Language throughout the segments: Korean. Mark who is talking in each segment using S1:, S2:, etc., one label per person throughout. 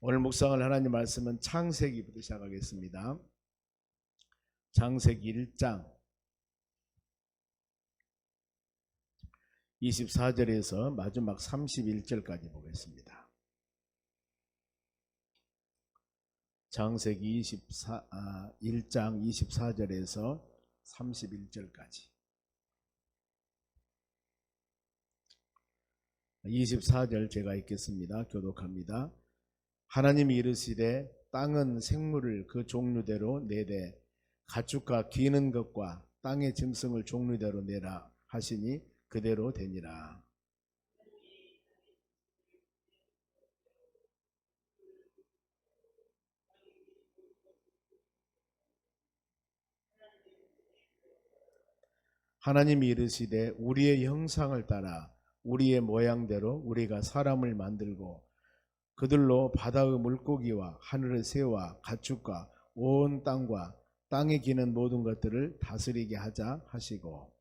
S1: 오늘 묵상할 하나님 말씀은 창세기부터 시작하겠습니다. 창세기 1장 24절에서 마지막 31절까지 보겠습니다. 창세기 1장 24절에서 31절까지. 24절 제가 읽겠습니다. 교독합니다. 하나님이 이르시되 땅은 생물을 그 종류대로 내되 가축과 기는 것과 땅의 짐승을 종류대로 내라 하시니 그대로 되니라. 하나님이 이르시되 우리의 형상을 따라 우리의 모양대로 우리가 사람을 만들고 그들로 바다의 물고기와 하늘의 새와 가축과 온 땅과 땅에 기는 모든 것들을 다스리게 하자 하시고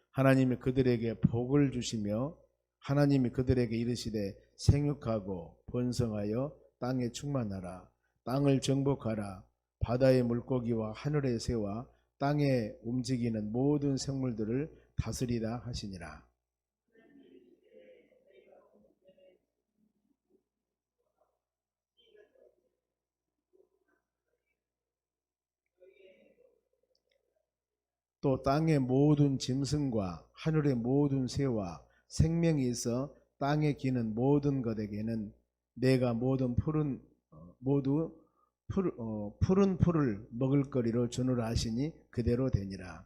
S1: 하나님이 그들에게 복을 주시며 하나님이 그들에게 이르시되 생육하고 번성하여 땅에 충만하라. 땅을 정복하라. 바다의 물고기와 하늘의 새와 땅에 움직이는 모든 생물들을 다스리라 하시니라. 또 땅의 모든 짐승과 하늘의 모든 새와 생명이 있어 땅에 기는 모든 것에게는 내가 모든 푸른 풀을 먹을거리로 주노라 하시니 그대로 되니라.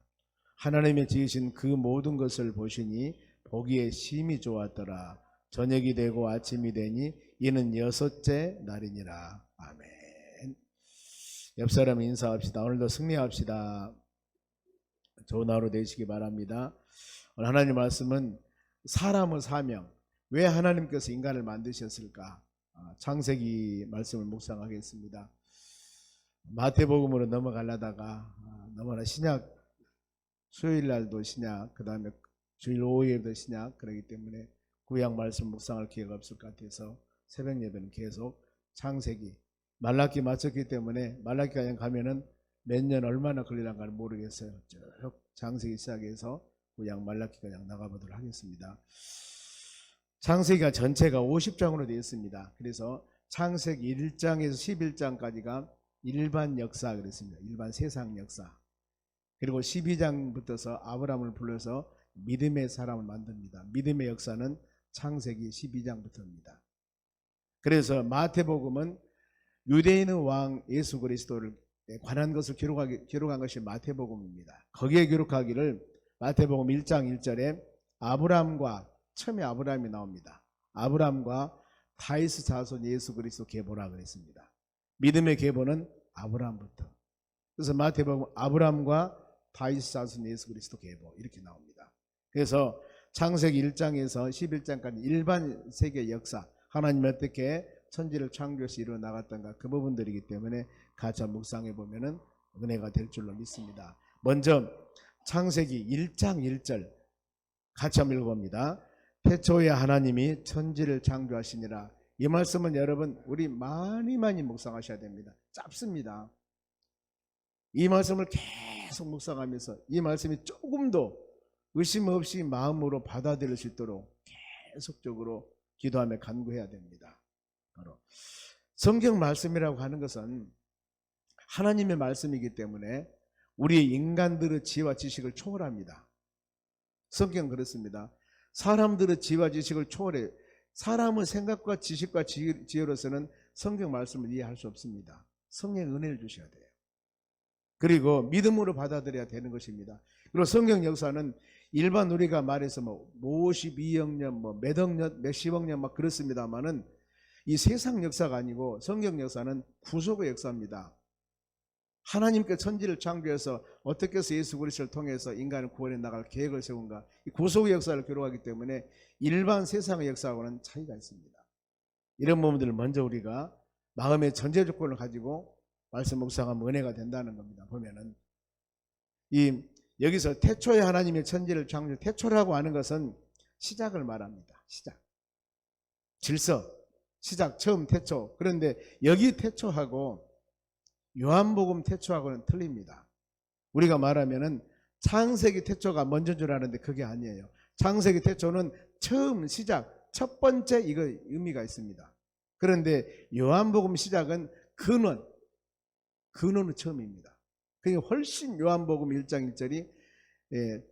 S1: 하나님이 지으신 그 모든 것을 보시니 보기에 심히 좋았더라. 저녁이 되고 아침이 되니 이는 여섯째 날이니라. 아멘. 옆사람 인사합시다. 오늘도 승리합시다. 좋은 하루 되시기 바랍니다. 오늘 하나님 말씀은 사람의 사명, 왜 하나님께서 인간을 만드셨을까? 창세기 말씀을 묵상하겠습니다. 마태복음으로 넘어가려다가 너무나 신약, 수요일날도 신약, 그 다음에 주일 오후에도 신약, 그러기 때문에 구약 말씀 묵상할 기회가 없을 것 같아서 새벽 예배는 계속 창세기, 말라기 마쳤기 때문에 말라기 그냥 가면은 몇 년 얼마나 걸리란가는 모르겠어요. 쭉 창세기 시작해서 구약 말라기 그냥 나가보도록 하겠습니다. 창세기가 전체가 50장으로 되어 있습니다. 그래서 창세기 1장에서 11장까지가 일반 역사 그랬습니다. 일반 세상 역사. 그리고 12장부터서 아브라함을 불러서 믿음의 사람을 만듭니다. 믿음의 역사는 창세기 12장부터입니다. 그래서 마태복음은 유대인의 왕 예수 그리스도를 관한 것을 기록한 것이 마태복음입니다. 거기에 기록하기를 마태복음 1장 1절에 처음에 아브라함이 나옵니다. 아브라함과 다윗의 자손 예수 그리스도 계보라 그랬습니다. 믿음의 계보는 아브라함부터. 그래서 마태복음 아브라함과 다윗의 자손 예수 그리스도 계보 이렇게 나옵니다. 그래서 창세기 1장에서 11장까지 일반 세계 역사, 하나님이 어떻게 천지를 창조해서 이루어 나갔던가 그 부분들이기 때문에 같이 묵상해 보면은 은혜가 될 줄로 믿습니다. 먼저 창세기 1장 1절 같이 한번 읽어봅니다. 태초에 하나님이 천지를 창조하시니라. 이 말씀은 여러분 우리 많이 묵상하셔야 됩니다. 짧습니다. 이 말씀을 계속 묵상하면서 이 말씀이 조금도 의심 없이 마음으로 받아들일 수 있도록 계속적으로 기도하며 간구해야 됩니다. 바로 성경 말씀이라고 하는 것은 하나님의 말씀이기 때문에 우리 인간들의 지혜와 지식을 초월합니다. 성경은 그렇습니다. 사람들의 지혜와 지식을 초월해 사람의 생각과 지식과 지혜로서는 성경 말씀을 이해할 수 없습니다. 성령의 은혜를 주셔야 돼요. 그리고 믿음으로 받아들여야 되는 것입니다. 그리고 성경 역사는 일반 우리가 말해서 52억 년, 몇억 년, 몇십억 년 막 그렇습니다만은 이 세상 역사가 아니고 성경 역사는 구속의 역사입니다. 하나님께 천지를 창조해서 어떻게 해서 예수 그리스도를 통해서 인간을 구원해 나갈 계획을 세운가, 이 구속의 역사를 기록하기 때문에 일반 세상의 역사하고는 차이가 있습니다. 이런 부분들을 먼저 우리가 마음의 전제 조건을 가지고 말씀 묵상하면 은혜가 된다는 겁니다. 보면은 이 여기서 태초에 하나님의 천지를 창조, 태초라고 하는 것은 시작을 말합니다. 시작, 질서, 시작, 처음, 태초. 그런데 여기 태초하고 요한복음 태초하고는 틀립니다. 우리가 말하면은 창세기 태초가 먼저인 줄 아는데 그게 아니에요. 창세기 태초는 처음, 시작, 첫 번째, 이거 의미가 있습니다. 그런데 요한복음 시작은 근원은 처음입니다. 그러니까 훨씬 요한복음 1장 1절이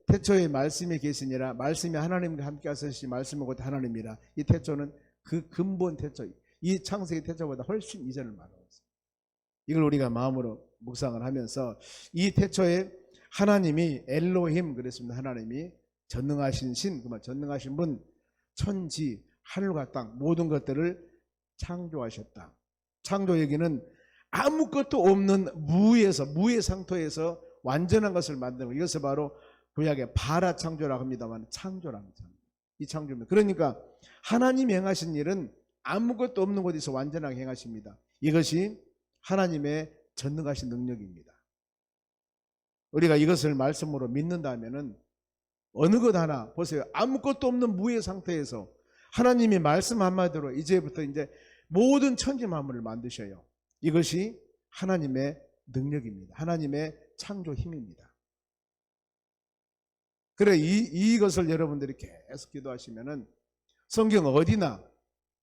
S1: 태초에 말씀이 계시니라, 말씀이 하나님과 함께 하시니 말씀은 곧 하나님이라. 이 태초는 그 근본 태초, 이 창세기 태초보다 훨씬 이전을 말하고 있습니다. 이걸 우리가 마음으로 묵상을 하면서 이 태초에 하나님이 엘로힘 그랬습니다. 하나님이 전능하신 신, 그만 전능하신 분, 천지, 하늘과 땅 모든 것들을 창조하셨다. 창조 얘기는 아무것도 없는 무의 상태에서 완전한 것을 만드는 것. 이것을 바로 구약의 바라 창조라고 합니다만 창조라는 이 창조입니다. 그러니까 하나님이 행하신 일은 아무것도 없는 곳에서 완전하게 행하십니다. 이것이 하나님의 전능하신 능력입니다. 우리가 이것을 말씀으로 믿는다면은 어느 것 하나 보세요. 아무것도 없는 무의 상태에서 하나님이 말씀 한마디로 이제부터 이제 모든 천지 만물을 만드셔요. 이것이 하나님의 능력입니다. 하나님의 창조 힘입니다. 그래 이것을 여러분들이 계속 기도하시면은 성경 어디나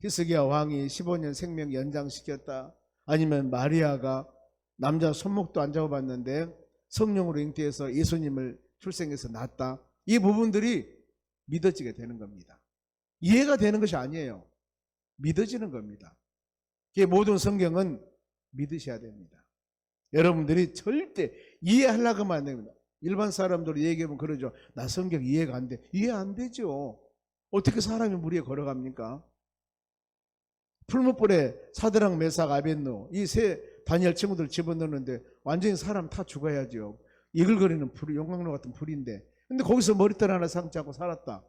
S1: 히스기야 왕이 15년 생명 연장시켰다, 아니면 마리아가 남자 손목도 안 잡아봤는데 성령으로 잉태해서 예수님을 출생해서 낳았다, 이 부분들이 믿어지게 되는 겁니다. 이해가 되는 것이 아니에요. 믿어지는 겁니다. 이 모든 성경은 믿으셔야 됩니다. 여러분들이 절대 이해하려고 하면 안 됩니다. 일반 사람들 얘기하면 그러죠. 나 성경 이해가 안 돼. 이해 안 되죠. 어떻게 사람이 물 위에 걸어갑니까? 풀무불에 사드락 메삭 아벳노 이 세 다니엘 친구들 집어넣는데 완전히 사람 다 죽어야죠. 이글거리는 불, 용광로 같은 불인데, 근데 거기서 머리털 하나 상치 않고 살았다.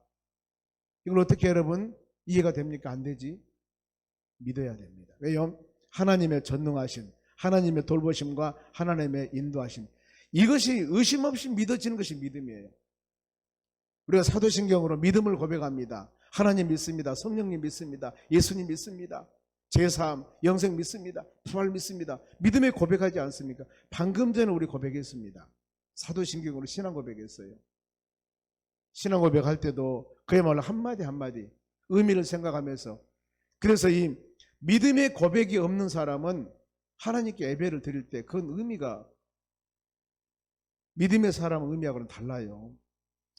S1: 이걸 어떻게 여러분 이해가 됩니까? 안 되지. 믿어야 됩니다. 왜요? 하나님의 전능하신, 하나님의 돌보심과 하나님의 인도하심, 이것이 의심 없이 믿어지는 것이 믿음이에요. 우리가 사도신경으로 믿음을 고백합니다. 하나님 믿습니다. 성령님 믿습니다. 예수님 믿습니다. 제사함, 영생 믿습니다. 부활 믿습니다. 믿음에 고백하지 않습니까? 방금 전에 우리 고백했습니다. 사도신경으로 신앙 고백했어요. 신앙 고백할 때도 그야말로 한마디 한마디 의미를 생각하면서, 그래서 이 믿음의 고백이 없는 사람은 하나님께 예배를 드릴 때 그건 의미가, 믿음의 사람은 의미하고는 달라요.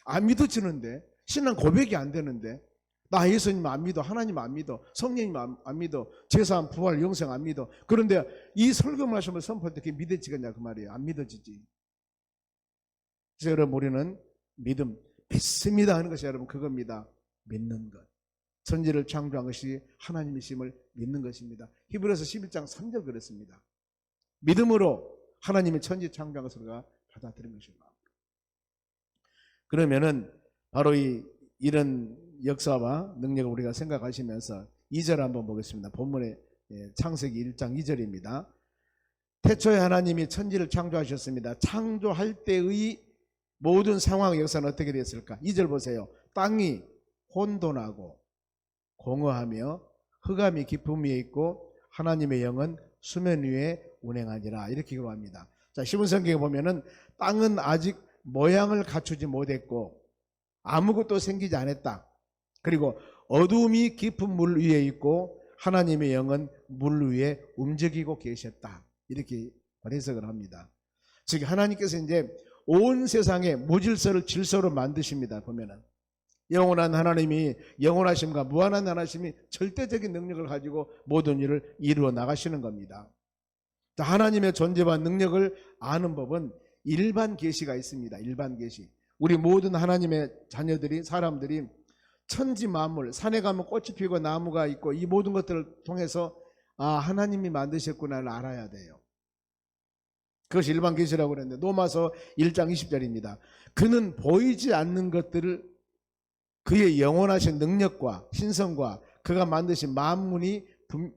S1: 안 믿어지는데, 신앙 고백이 안 되는데, 나 예수님 안 믿어, 하나님 안 믿어, 성령님 안 믿어, 제사함, 부활, 영생 안 믿어. 그런데 이 설교 말씀을 선포할 때 그게 믿어지겠냐 그 말이에요. 안 믿어지지. 그래서 여러분 우리는 믿음, 믿습니다 하는 것이 여러분 그겁니다. 믿는 것. 천지를 창조한 것이 하나님이심을 믿는 것입니다. 히브리서 11장 3절 그랬습니다. 믿음으로 하나님의 천지 창조한 것을 우리가 받아들인 것입니다. 그러면은 바로 이런 역사와 능력을 우리가 생각하시면서 2절 한번 보겠습니다. 본문의 창세기 1장 2절입니다. 태초에 하나님이 천지를 창조하셨습니다. 창조할 때의 모든 상황 역사는 어떻게 됐을까? 2절 보세요. 땅이 혼돈하고 공허하며 흑암이 깊음 위에 있고 하나님의 영은 수면 위에 운행하니라, 이렇게 기록합니다. 자, 시분성경에 보면은 땅은 아직 모양을 갖추지 못했고 아무것도 생기지 않았다. 그리고 어둠이 깊은 물 위에 있고 하나님의 영은 물 위에 움직이고 계셨다, 이렇게 해석을 합니다. 즉 하나님께서 이제 온 세상에 무질서를 질서로 만드십니다. 보면은 영원한 하나님이, 영원하심과 무한한 하나님이 절대적인 능력을 가지고 모든 일을 이루어 나가시는 겁니다. 하나님의 존재와 능력을 아는 법은 일반 계시가 있습니다. 일반 계시. 우리 모든 하나님의 자녀들이, 사람들이 천지 만물, 산에 가면 꽃이 피고 나무가 있고 이 모든 것들을 통해서 하나님이 만드셨구나를 알아야 돼요. 그것이 일반 계시라고 그랬는데 로마서 1장 20절입니다. 그는 보이지 않는 것들을 그의 영원하신 능력과 신성과 그가 만드신 만물이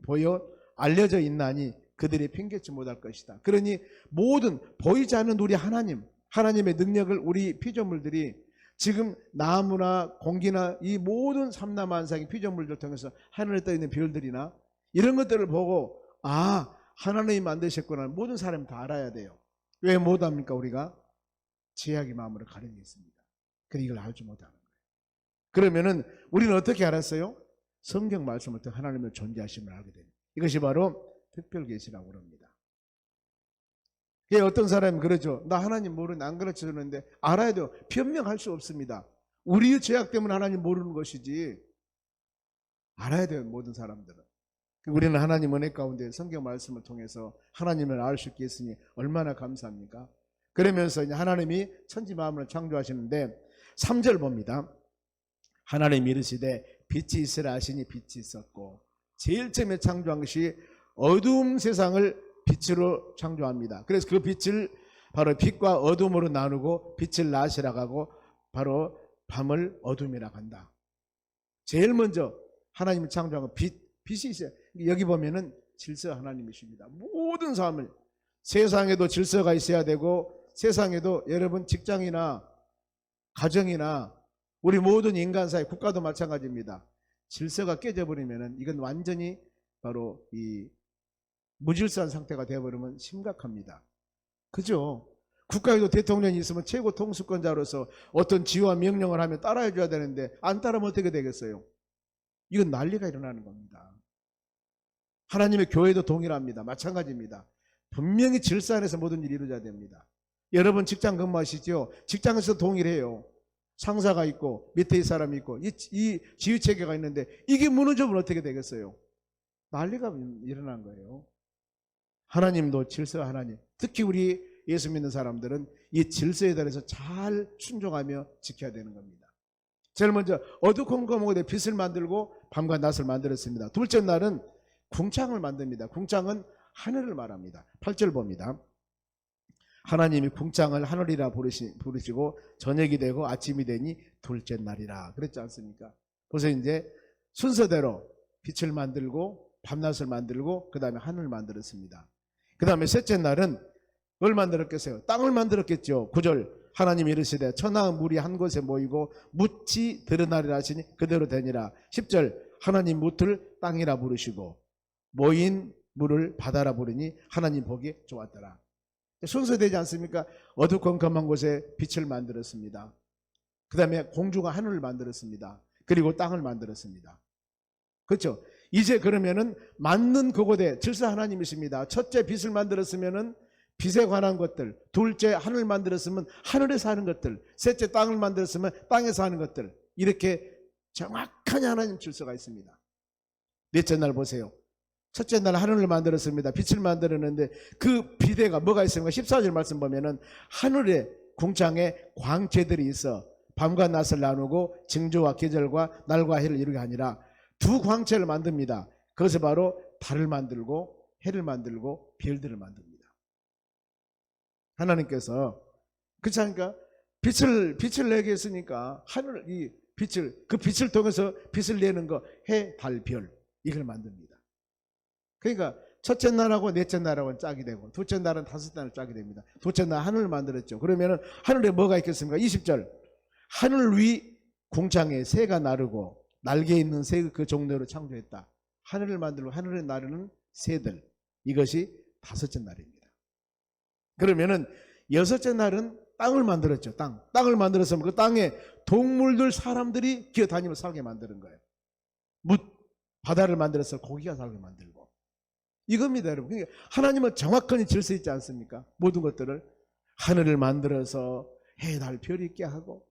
S1: 보여 알려져 있나니 그들이 핑계치 못할 것이다. 그러니 모든 보이지 않는 우리 하나님, 하나님의 능력을 우리 피조물들이 지금 나무나 공기나 이 모든 삼라만상의 피조물들 통해서 하늘에 떠 있는 별들이나 이런 것들을 보고 하나님이 만드셨구나. 모든 사람이 다 알아야 돼요. 왜 못합니까? 우리가 죄악의 마음으로 가려져 있습니다. 그래서 이걸 알지 못하는 거예요. 그러면은 우리는 어떻게 알았어요? 성경 말씀을 통해 하나님의 존재하심을 알게 됩니다. 이것이 바로 특별계시라고 그럽니다. 어떤 사람이 그러죠. 나 하나님 모르는데 안 가르쳐주는데 알아야 돼요. 변명할 수 없습니다. 우리의 죄악 때문에 하나님 모르는 것이지 알아야 돼요. 모든 사람들은. 우리는 하나님 은혜 가운데 성경 말씀을 통해서 하나님을 알 수 있게 했으니 얼마나 감사합니까? 그러면서 이제 하나님이 천지 만물을 창조하시는데 3절 봅니다. 하나님이 이르시되 빛이 있으라 하시니 빛이 있었고 제일 처음에 창조한 것이 어두움 세상을 빛으로 창조합니다. 그래서 그 빛을 바로 빛과 어둠으로 나누고 빛을 낮이라고 하고 바로 밤을 어둠이라고 한다. 제일 먼저 하나님이 창조한 건 빛이 있어요. 여기 보면은 질서 하나님이십니다. 모든 삶을 세상에도 질서가 있어야 되고 세상에도 여러분 직장이나 가정이나 우리 모든 인간 사회 국가도 마찬가지입니다. 질서가 깨져버리면은 이건 완전히 바로 이 무질서한 상태가 되어버리면 심각합니다. 그죠? 국가에도 대통령이 있으면 최고 통수권자로서 어떤 지휘와 명령을 하면 따라해줘야 되는데 안 따르면 어떻게 되겠어요? 이건 난리가 일어나는 겁니다. 하나님의 교회도 동일합니다. 마찬가지입니다. 분명히 질서 안에서 모든 일이 이루어져야 됩니다. 여러분 직장 근무하시죠? 직장에서 동일해요. 상사가 있고 밑에 사람이 있고 이 지휘체계가 있는데 이게 무너지면 어떻게 되겠어요? 난리가 일어난 거예요. 하나님도 질서 하나님. 특히 우리 예수 믿는 사람들은 이 질서에 대해서 잘 순종하며 지켜야 되는 겁니다. 제일 먼저 어두컴컴하게 빛을 만들고 밤과 낮을 만들었습니다. 둘째 날은 궁창을 만듭니다. 궁창은 하늘을 말합니다. 8절 봅니다. 하나님이 궁창을 하늘이라 부르시고 저녁이 되고 아침이 되니 둘째 날이라 그랬지 않습니까? 그래서 이제 순서대로 빛을 만들고 밤낮을 만들고 그 다음에 하늘을 만들었습니다. 그 다음에 셋째 날은 뭘 만들었겠어요? 땅을 만들었겠죠. 9절 하나님이 이르시되 천하의 물이 한 곳에 모이고 묻이 드러나리라 하시니 그대로 되니라. 10절 하나님 묻을 땅이라 부르시고 모인 물을 바다라 부르니 하나님 보기에 좋았더라. 순서되지 않습니까? 어두컴컴한 곳에 빛을 만들었습니다. 그 다음에 공주가 하늘을 만들었습니다. 그리고 땅을 만들었습니다. 그렇죠? 이제 그러면은 맞는 그곳에 질서 하나님이십니다. 첫째 빛을 만들었으면은 빛에 관한 것들, 둘째 하늘을 만들었으면 하늘에서 하는 것들, 셋째 땅을 만들었으면 땅에서 하는 것들, 이렇게 정확한 하나님 질서가 있습니다. 넷째 날 보세요. 첫째 날 하늘을 만들었습니다. 빛을 만들었는데 그 비대가 뭐가 있습니까? 14절 말씀 보면은 하늘에 궁창에 광채들이 있어 밤과 낮을 나누고 징조와 계절과 날과 해를 이루게 하니라. 두 광채를 만듭니다. 그것을 바로 달을 만들고 해를 만들고 별들을 만듭니다. 하나님께서 그렇지 않습니까? 빛을 내게 했으니까 하늘 이 빛을 그 빛을 통해서 빛을 내는 거 해, 달, 별 이걸 만듭니다. 그러니까 첫째 날하고 넷째 날하고는 짝이 되고 둘째 날은 다섯 날은 짝이 됩니다. 둘째 날 하늘을 만들었죠. 그러면은 하늘에 뭐가 있겠습니까? 20절 하늘 위 궁창에 새가 나르고 날개 있는 새 그 종류로 창조했다. 하늘을 만들고 하늘에 나르는 새들 이것이 다섯째 날입니다. 그러면은 여섯째 날은 땅을 만들었죠. 땅을 만들어서 그 땅에 동물들 사람들이 기어다니며 살게 만드는 거예요. 바다를 만들어서 고기가 살게 만들고 이겁니다, 여러분. 그러니까 하나님은 정확하게 질서 있지 않습니까? 모든 것들을 하늘을 만들어서 해, 달, 별이 있게 하고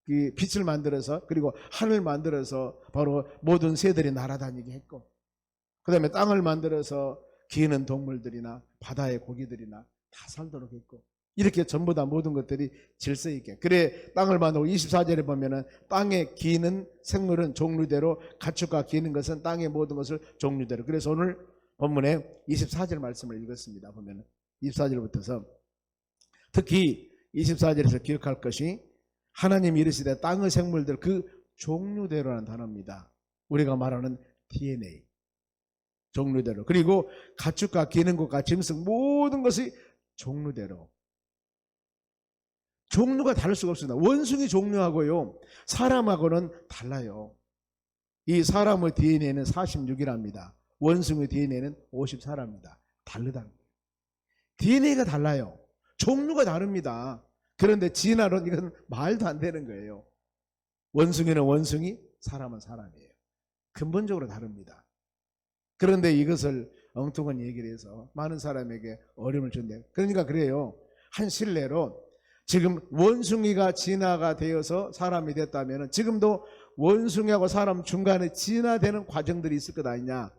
S1: 빛을 만들어서 그리고 하늘을 만들어서 바로 모든 새들이 날아다니게 했고 그 다음에 땅을 만들어서 기는 동물들이나 바다의 고기들이나 다 살도록 했고 이렇게 전부 다 모든 것들이 질서 있게 그래 땅을 만들고 24절에 보면은 땅에 기는 생물은 종류대로 가축과 기는 것은 땅의 모든 것을 종류대로 그래서 오늘 본문에 24절 말씀을 읽었습니다. 보면은 24절부터서 특히 24절에서 기억할 것이 하나님이 이르시되 땅의 생물들 그 종류대로라는 단어입니다. 우리가 말하는 DNA 종류대로 그리고 가축과 기는 것과 짐승 모든 것이 종류대로 종류가 다를 수가 없습니다. 원숭이 종류하고요, 사람하고는 달라요. 이 사람의 DNA는 46이랍니다. 원숭이 DNA는 54랍니다. 다르다는 거예요. DNA가 달라요. 종류가 다릅니다. 그런데 진화론, 이건 말도 안 되는 거예요. 원숭이는 원숭이, 사람은 사람이에요. 근본적으로 다릅니다. 그런데 이것을 엉뚱한 얘기를 해서 많은 사람에게 어려움을 준대. 그러니까 그래요. 한 실례로 지금 원숭이가 진화가 되어서 사람이 됐다면 지금도 원숭이하고 사람 중간에 진화되는 과정들이 있을 것 아니냐.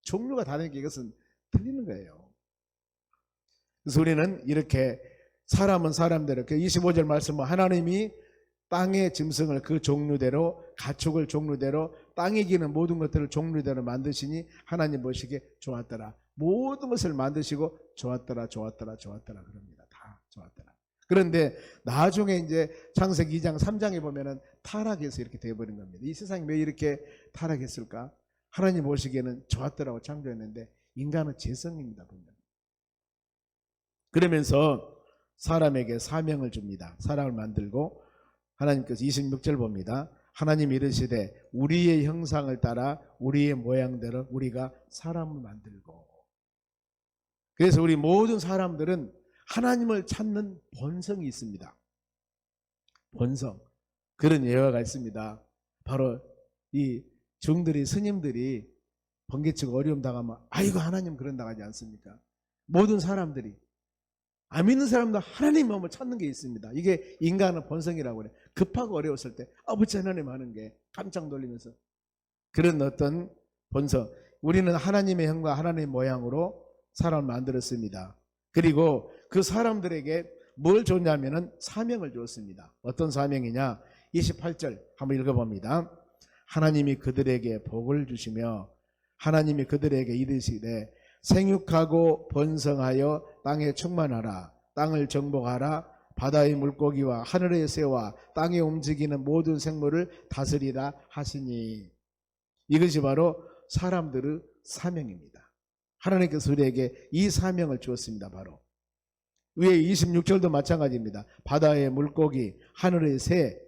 S1: 종류가 다르니까 이것은 틀리는 거예요. 그래서 우리는 이렇게 사람은 사람대로, 25절 말씀은 하나님이 땅의 짐승을 그 종류대로, 가축을 종류대로, 땅에 기는 모든 것들을 종류대로 만드시니 하나님 보시기에 좋았더라. 모든 것을 만드시고 좋았더라, 좋았더라, 좋았더라 그럽니다. 다 좋았더라. 그런데 나중에 이제 창세기 2장 3장에 보면은 타락해서 이렇게 되어버린 겁니다. 이 세상이 왜 이렇게 타락했을까? 하나님 보시기에는 좋았더라고 창조했는데 인간은 죄성입니다. 분명. 그러면서 사람에게 사명을 줍니다. 사람을 만들고 하나님께서 26절 봅니다. 하나님 이르시되 우리의 형상을 따라 우리의 모양대로 우리가 사람을 만들고. 그래서 우리 모든 사람들은 하나님을 찾는 본성이 있습니다. 본성. 그런 예화가 있습니다. 바로 이 중들이, 스님들이 번개치고 어려움 당하면 아이고 하나님 그런다고 하지 않습니까? 모든 사람들이, 안 믿는 사람도 하나님 마음을 찾는 게 있습니다. 이게 인간의 본성이라고 그래. 급하고 어려웠을 때 아버지 하나님 하는 게 깜짝 놀리면서 그런 어떤 본성. 우리는 하나님의 형과 하나님의 모양으로 사람을 만들었습니다. 그리고 그 사람들에게 뭘 줬냐면은 사명을 주었습니다. 어떤 사명이냐? 28절 한번 읽어봅니다. 하나님이 그들에게 복을 주시며 하나님이 그들에게 이르시되 생육하고 번성하여 땅에 충만하라. 땅을 정복하라. 바다의 물고기와 하늘의 새와 땅에 움직이는 모든 생물을 다스리라 하시니. 이것이 바로 사람들의 사명입니다. 하나님께서 우리에게 이 사명을 주었습니다. 바로 위에 26절도 마찬가지입니다. 바다의 물고기, 하늘의 새,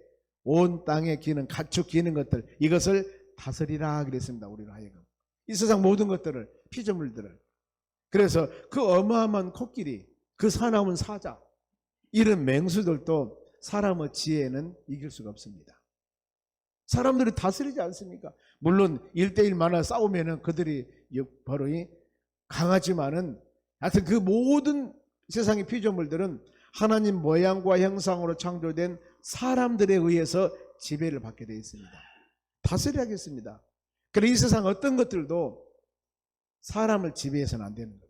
S1: 온 땅에 기는 가축 기는 것들, 이것을 다스리라 그랬습니다. 우리로 하여금 이 세상 모든 것들을, 피조물들을. 그래서 그 어마어마한 코끼리, 그 사나운 사자, 이런 맹수들도 사람의 지혜는 이길 수가 없습니다. 사람들이 다스리지 않습니까? 물론 1대1 만나 싸우면은 그들이 바로 이 강하지만은 하여튼 그 모든 세상의 피조물들은 하나님 모양과 형상으로 창조된 사람들에 의해서 지배를 받게 되어 있습니다. 다스려야겠습니다. 그래서 이 세상 어떤 것들도 사람을 지배해서는 안 되는 겁니다.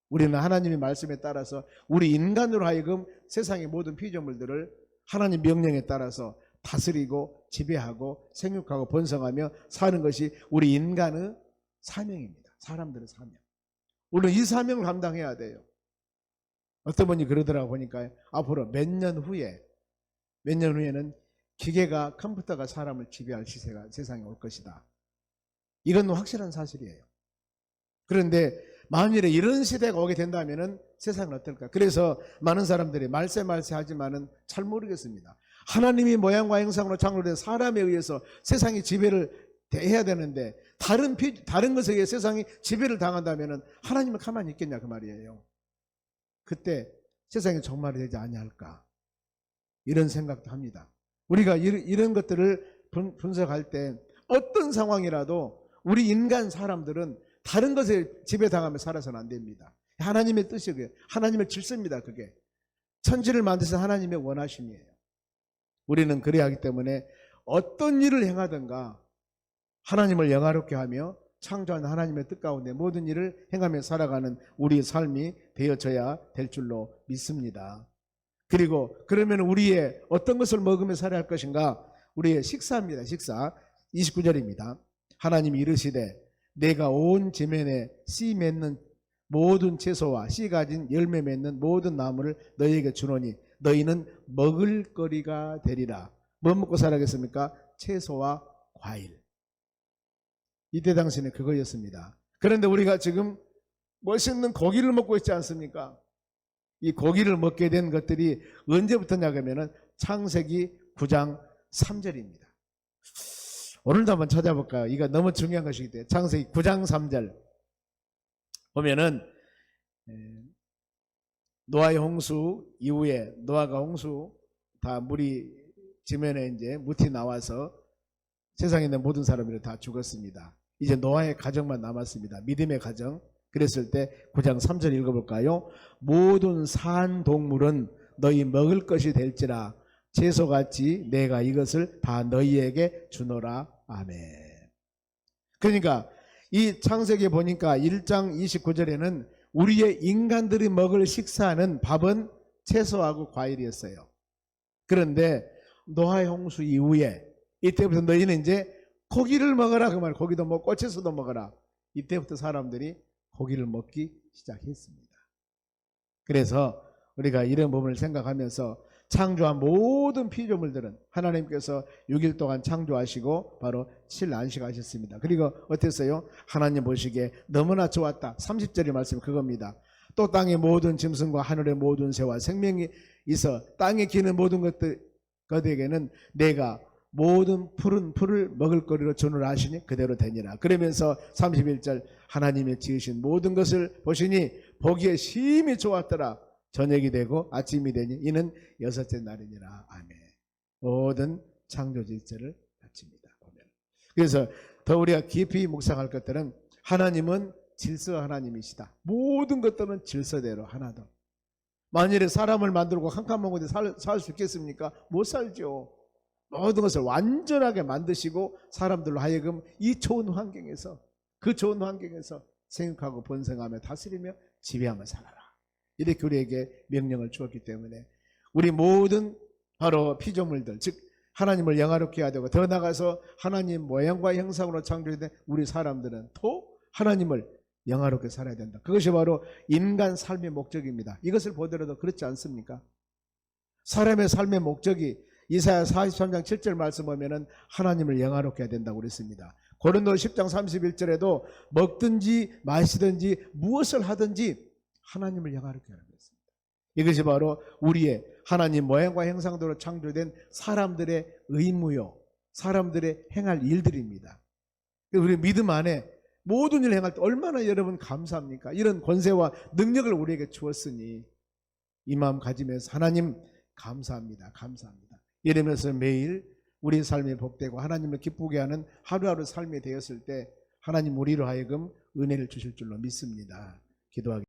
S1: 우리는 하나님의 말씀에 따라서 우리 인간으로 하여금 세상의 모든 피조물들을 하나님 명령에 따라서 다스리고 지배하고 생육하고 번성하며 사는 것이 우리 인간의 사명입니다. 사람들의 사명. 우리는 이 사명을 감당해야 돼요. 어떤 분이 그러더라고 보니까 앞으로 몇 년 후에는 기계가, 컴퓨터가 사람을 지배할 시세가 세상에 올 것이다. 이건 확실한 사실이에요. 그런데 만일에 이런 시대가 오게 된다면 세상은 어떨까? 그래서 많은 사람들이 말세 하지만은 잘 모르겠습니다. 하나님이 모양과 형상으로 창조된 사람에 의해서 세상이 지배를 해야 되는데 다른 것에 의해 세상이 지배를 당한다면 하나님은 가만히 있겠냐 그 말이에요. 그때 세상이 종말이 되지 아니할까 이런 생각도 합니다. 우리가 이런 것들을 분석할 때 어떤 상황이라도 우리 인간 사람들은 다른 것에 지배당하며 살아서는 안 됩니다. 하나님의 뜻이 그게 하나님의 질서입니다. 그게 천지를 만드신 하나님의 원하심이에요. 우리는 그래야 하기 때문에 어떤 일을 행하든가 하나님을 영화롭게 하며 창조한 하나님의 뜻 가운데 모든 일을 행하며 살아가는 우리의 삶이 되어져야 될 줄로 믿습니다. 그리고 그러면 우리의 어떤 것을 먹으며 살아야 할 것인가? 우리의 식사입니다. 식사 29절입니다. 하나님이 이르시되 내가 온 지면에 씨 맺는 모든 채소와 씨 가진 열매 맺는 모든 나무를 너희에게 주노니 너희는 먹을 거리가 되리라. 뭐 먹고 살아겠습니까? 채소와 과일. 이때 당시에는 그거였습니다. 그런데 우리가 지금 멋있는 고기를 먹고 있지 않습니까? 이 고기를 먹게 된 것들이 언제부터냐 하면은 창세기 9장 3절입니다. 오늘도 한번 찾아볼까요? 이거 너무 중요한 것이기 때문에 창세기 9장 3절 보면은 노아의 홍수 이후에 노아가 홍수 다 물이 지면에 이제 무티 나와서 세상에 있는 모든 사람들이 다 죽었습니다. 이제 노아의 가정만 남았습니다. 믿음의 가정. 그랬을 때 9장 3절 읽어볼까요? 모든 산 동물은 너희 먹을 것이 될지라 채소같이 내가 이것을 다 너희에게 주노라. 아멘. 그러니까 이 창세기에 보니까 1장 29절에는 우리의 인간들이 먹을 식사는 밥은 채소하고 과일이었어요. 그런데 노아의 홍수 이후에 이때부터 너희는 이제 고기를 먹어라 그 말. 고기도 먹고 채소도 먹어라. 이때부터 사람들이 고기를 먹기 시작했습니다. 그래서 우리가 이런 부분을 생각하면서 창조한 모든 피조물들은 하나님께서 6일 동안 창조하시고 바로 7일 안식하셨습니다. 그리고 어땠어요? 하나님 보시기에 너무나 좋았다. 30절의 말씀이 그겁니다. 또 땅의 모든 짐승과 하늘의 모든 새와 생명이 있어 땅에 기는 모든 것들에게는 내가 모든 푸른 풀을 먹을 거리로 주노라 하시니 그대로 되니라. 그러면서 31절 하나님이 지으신 모든 것을 보시니 보기에 심히 좋았더라. 저녁이 되고 아침이 되니 이는 여섯째 날이니라. 아멘. 모든 창조 질서를 갖춥니다. 그래서 더 우리가 깊이 묵상할 것들은 하나님은 질서 하나님이시다. 모든 것들은 질서대로 하나도. 만일에 사람을 만들고 한 칸 먹는데 살 수 있겠습니까? 못 살죠. 모든 것을 완전하게 만드시고 사람들로 하여금 이 좋은 환경에서 그 좋은 환경에서 생육하고 번성하며 다스리며 지배하며 살아라. 이렇게 우리에게 명령을 주었기 때문에 우리 모든 바로 피조물들 즉 하나님을 영화롭게 해야 되고 더 나아가서 하나님 모양과 형상으로 창조된 우리 사람들은 또 하나님을 영화롭게 살아야 된다. 그것이 바로 인간 삶의 목적입니다. 이것을 보더라도 그렇지 않습니까? 사람의 삶의 목적이 이사야 43장 7절 말씀 보면은 하나님을 영화롭게 해야 된다고 그랬습니다. 고린도서 10장 31절에도 먹든지 마시든지 무엇을 하든지 하나님을 영화롭게 하는 것입니다. 이것이 바로 우리의 하나님 모양과 형상대로 창조된 사람들의 의무요, 사람들의 행할 일들입니다. 우리 믿음 안에 모든 일을 행할 때 얼마나 여러분 감사합니까? 이런 권세와 능력을 우리에게 주었으니 이 마음 가지면서 하나님 감사합니다. 감사합니다. 이러면서 매일 우리 삶이 복되고 하나님을 기쁘게 하는 하루하루 삶이 되었을 때 하나님 우리로 하여금 은혜를 주실 줄로 믿습니다. 기도하겠습니다.